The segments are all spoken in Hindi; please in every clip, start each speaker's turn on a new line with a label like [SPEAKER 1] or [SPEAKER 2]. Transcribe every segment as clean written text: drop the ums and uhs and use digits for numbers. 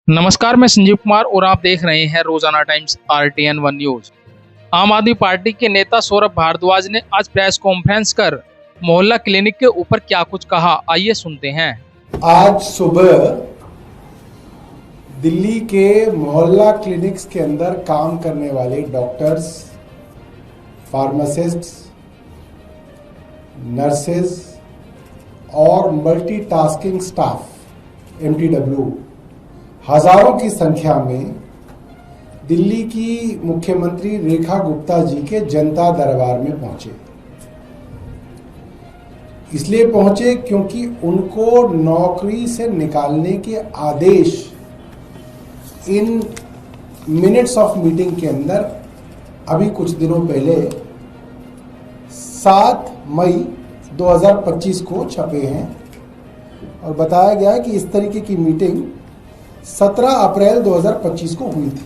[SPEAKER 1] नमस्कार, मैं संजीव कुमार और आप देख रहे हैं रोजाना टाइम्स RTN 1 न्यूज। आम आदमी पार्टी के नेता सौरभ भारद्वाज ने आज प्रेस कॉन्फ्रेंस कर मोहल्ला क्लिनिक के ऊपर क्या कुछ कहा, आइए सुनते हैं।
[SPEAKER 2] आज सुबह दिल्ली के मोहल्ला क्लिनिक्स के अंदर काम करने वाले डॉक्टर्स, फार्मासिस्ट्स, नर्सेज और मल्टीटास्किंग स्टाफ MTW हजारों की संख्या में दिल्ली की मुख्यमंत्री रेखा गुप्ता जी के जनता दरबार में पहुंचे। इसलिए पहुंचे क्योंकि उनको नौकरी से निकालने के आदेश इन मिनट्स ऑफ मीटिंग के अंदर अभी कुछ दिनों पहले 7 मई 2025 को छपे हैं और बताया गया है कि इस तरीके की मीटिंग 17 अप्रैल 2025 को हुई थी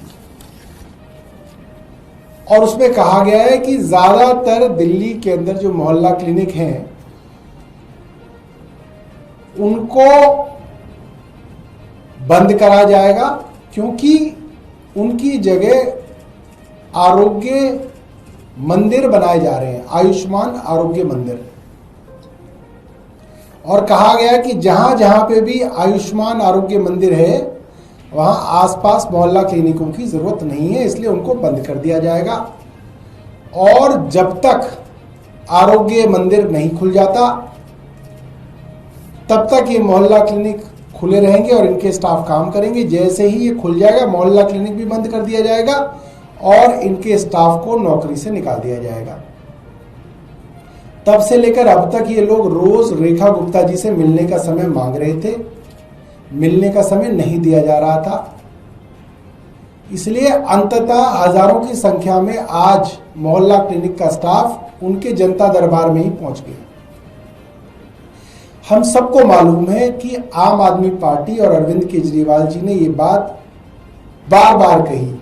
[SPEAKER 2] और उसमें कहा गया है कि ज्यादातर दिल्ली के अंदर जो मोहल्ला क्लिनिक हैं उनको बंद करा जाएगा क्योंकि उनकी जगह आरोग्य मंदिर बनाए जा रहे हैं, आयुष्मान आरोग्य मंदिर। और कहा गया कि जहां जहां पे भी आयुष्मान आरोग्य मंदिर है वहां आसपास मोहल्ला क्लिनिकों की जरूरत नहीं है, इसलिए उनको बंद कर दिया जाएगा। और जब तक आरोग्य मंदिर नहीं खुल जाता तब तक ये मोहल्ला क्लिनिक खुले रहेंगे और इनके स्टाफ काम करेंगे। जैसे ही ये खुल जाएगा मोहल्ला क्लिनिक भी बंद कर दिया जाएगा और इनके स्टाफ को नौकरी से निकाल दिया जाएगा। तब से लेकर अब तक ये लोग रोज रेखा गुप्ता जी से मिलने का समय मांग रहे थे, मिलने का समय नहीं दिया जा रहा था। इसलिए अंततः हजारों की संख्या में आज मोहल्ला क्लिनिक का स्टाफ उनके जनता दरबार में ही पहुंच गया। हम सबको मालूम है कि आम आदमी पार्टी और अरविंद केजरीवाल जी ने ये बात बार बार कही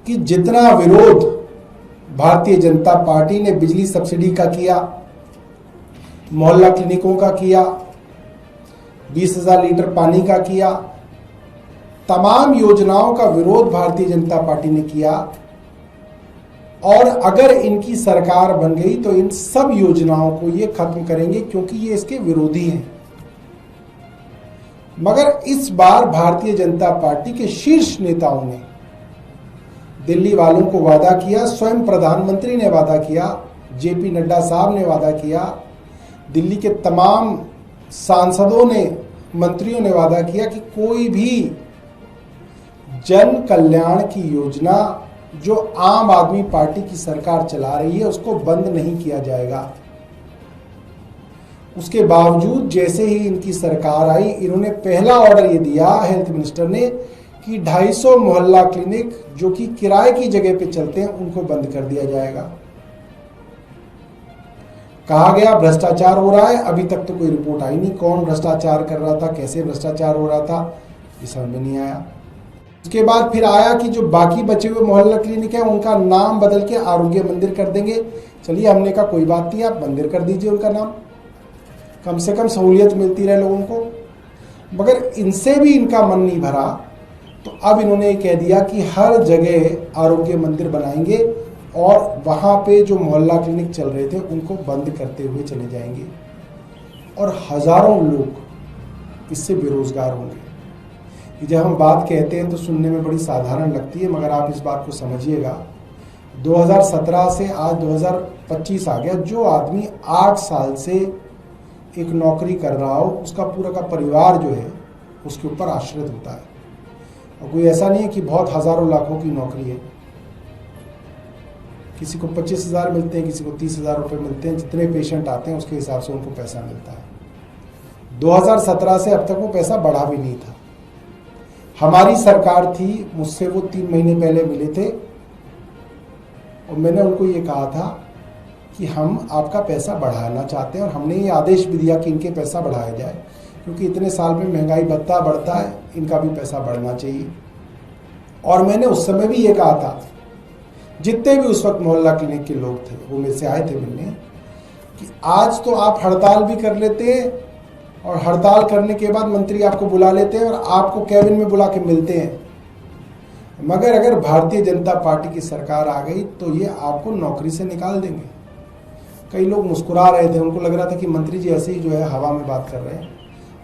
[SPEAKER 2] कि जितना विरोध भारतीय जनता पार्टी ने बिजली सब्सिडी का किया, मोहल्ला क्लिनिकों का किया, 20,000 लीटर पानी का किया, तमाम योजनाओं का विरोध भारतीय जनता पार्टी ने किया और अगर इनकी सरकार बन गई तो इन सब योजनाओं को ये खत्म करेंगे क्योंकि ये इसके विरोधी हैं। मगर इस बार भारतीय जनता पार्टी के शीर्ष नेताओं ने दिल्ली वालों को वादा किया, स्वयं प्रधानमंत्री ने वादा किया, JP नड्डा साहब ने वादा किया, दिल्ली के तमाम सांसदों ने, मंत्रियों ने वादा किया कि कोई भी जन कल्याण की योजना जो आम आदमी पार्टी की सरकार चला रही है उसको बंद नहीं किया जाएगा। उसके बावजूद जैसे ही इनकी सरकार आई, इन्होंने पहला ऑर्डर ये दिया हेल्थ मिनिस्टर ने कि 250 मोहल्ला क्लिनिक जो कि किराए की जगह पे चलते हैं उनको बंद कर दिया जाएगा। कहा गया भ्रष्टाचार हो रहा है, अभी तक तो कोई रिपोर्ट आई नहीं कौन भ्रष्टाचार कर रहा था, कैसे भ्रष्टाचार हो रहा था, ये समझ में नहीं आया। उसके बाद फिर आया कि जो बाकी बचे हुए मोहल्ला क्लिनिक है उनका नाम बदल के आरोग्य मंदिर कर देंगे। चलिए, हमने कहा कोई बात नहीं, आप मंदिर कर दीजिए उनका नाम, कम से कम सहूलियत मिलती रहे लोगों को। मगर इनसे भी इनका मन नहीं भरा तो अब इन्होंने कह दिया कि हर जगह आरोग्य मंदिर बनाएंगे और वहाँ पे जो मोहल्ला क्लिनिक चल रहे थे उनको बंद करते हुए चले जाएंगे और हजारों लोग इससे बेरोजगार होंगे। जब हम बात कहते हैं तो सुनने में बड़ी साधारण लगती है, मगर आप इस बात को समझिएगा, 2017 से आज 2025 आ गया। जो आदमी 8 साल से एक नौकरी कर रहा हो उसका पूरा का परिवार जो है उसके ऊपर आश्रित होता है। और कोई ऐसा नहीं है कि बहुत हजारों लाखों की नौकरी है, किसी को 25,000 मिलते हैं, किसी को 30,000 रुपये मिलते हैं। जितने पेशेंट आते हैं उसके हिसाब से उनको पैसा मिलता है। 2017 से अब तक वो पैसा बढ़ा भी नहीं था। हमारी सरकार थी, मुझसे वो 3 महीने पहले मिले थे और मैंने उनको ये कहा था कि हम आपका पैसा बढ़ाना चाहते हैं और हमने ये आदेश भी दिया कि इनके पैसा बढ़ाया जाए क्योंकि इतने साल में महंगाई भत्ता बढ़ता है, इनका भी पैसा बढ़ना चाहिए। और मैंने उस समय भी ये कहा था, जितने भी उस वक्त मोहल्ला क्लिनिक के लोग थे वो मेरे से आए थे मिलने, कि आज तो आप हड़ताल भी कर लेते और हड़ताल करने के बाद मंत्री आपको बुला लेते हैं और आपको कैबिन में बुला के मिलते हैं। मगर अगर भारतीय जनता पार्टी की सरकार आ गई तो ये आपको नौकरी से निकाल देंगे। कई लोग मुस्कुरा रहे थे, उनको लग रहा था कि मंत्री जी ऐसे ही जो है हवा में बात कर रहे हैं,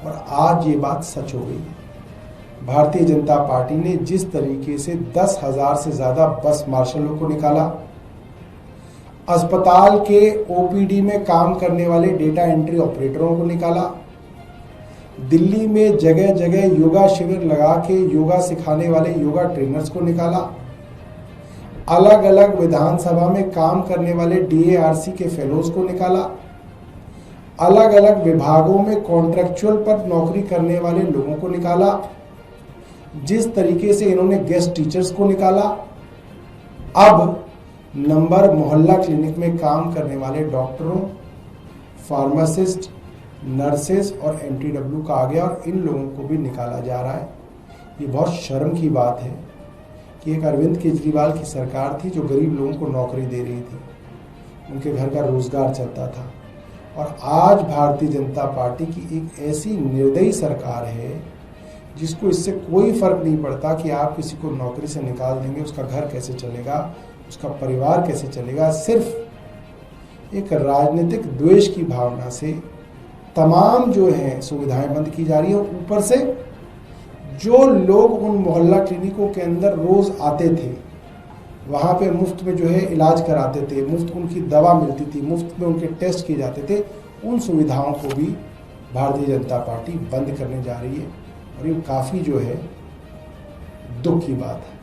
[SPEAKER 2] और आज ये बात सच हो गई है। भारतीय जनता पार्टी ने जिस तरीके से 10,000 से ज़्यादा बस मार्शलों को निकाला, अस्पताल के ओपीडी में काम करने वाले डेटा एंट्री ऑपरेटरों को निकाला, दिल्ली में जगह जगह योगा शिविर लगा के योगा सिखाने वाले योगा ट्रेनर्स को निकाला, अलग अलग विधानसभा में काम करने वाले डीएआरसी के फेलोज को निकाला, अलग अलग विभागों में कॉन्ट्रैक्चुअल पर नौकरी करने वाले लोगों को निकाला, जिस तरीके से इन्होंने गेस्ट टीचर्स को निकाला। अब नंबर मोहल्ला क्लिनिक में काम करने वाले डॉक्टरों, फार्मासिस्ट, नर्सेस और एमटीडब्ल्यू का आ गया, और इन लोगों को भी निकाला जा रहा है। ये बहुत शर्म की बात है कि एक अरविंद केजरीवाल की सरकार थी जो गरीब लोगों को नौकरी दे रही थी, उनके घर का रोजगार चलता था, और आज भारतीय जनता पार्टी की एक ऐसी निर्दयी सरकार है जिसको इससे कोई फर्क नहीं पड़ता कि आप किसी को नौकरी से निकाल देंगे, उसका घर कैसे चलेगा, उसका परिवार कैसे चलेगा। सिर्फ एक राजनीतिक द्वेष की भावना से तमाम जो है सुविधाएं बंद की जा रही है। ऊपर से जो लोग उन मोहल्ला क्लिनिकों के अंदर रोज आते थे, वहाँ पे मुफ्त में जो है इलाज कराते थे, मुफ्त उनकी दवा मिलती थी, मुफ्त में उनके टेस्ट किए जाते थे, उन सुविधाओं को भी भारतीय जनता पार्टी बंद करने जा रही है, और ये काफ़ी जो है दुख की बात है।